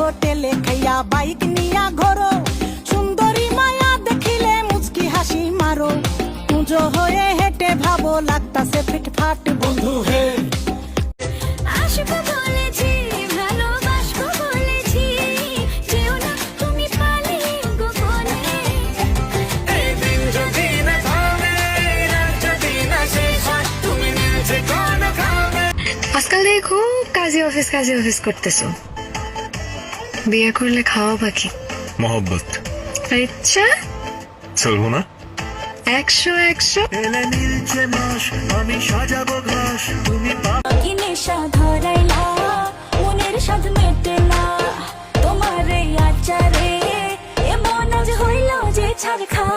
হোটেলে খাইয়া বাইক নিয়া ঘোরো, সুন্দরী মায়া দেখিলে মুচকি হাসি মারো, পুজো হয়ে হেঁটে ভাবো লাগতাছে ফিটফাট বন্ধু হে। আশিক বলেছি ভালোবাসবো বলেছি, যেও না তুমি পালিয়ে গোপনে। এই দিন যদি না থামে, রাত যদি না শেষ হয়, তুমি নিচে কোন খাবে। আজকাল দেখি খুব কাজী অফিস করতেছো, বিয়ে করলে খাওয়া বাকি মোহব্বত ইচ্ছা চলবো না। 100 এলে নীলচে মাস, আমি সাজাবো ঘাস, তুমি কি নেশা ধরাইলা, মনের স্বাদ মেটেলা, তোমার এই আচারে এমন আজ হইল যে ছাড় খা।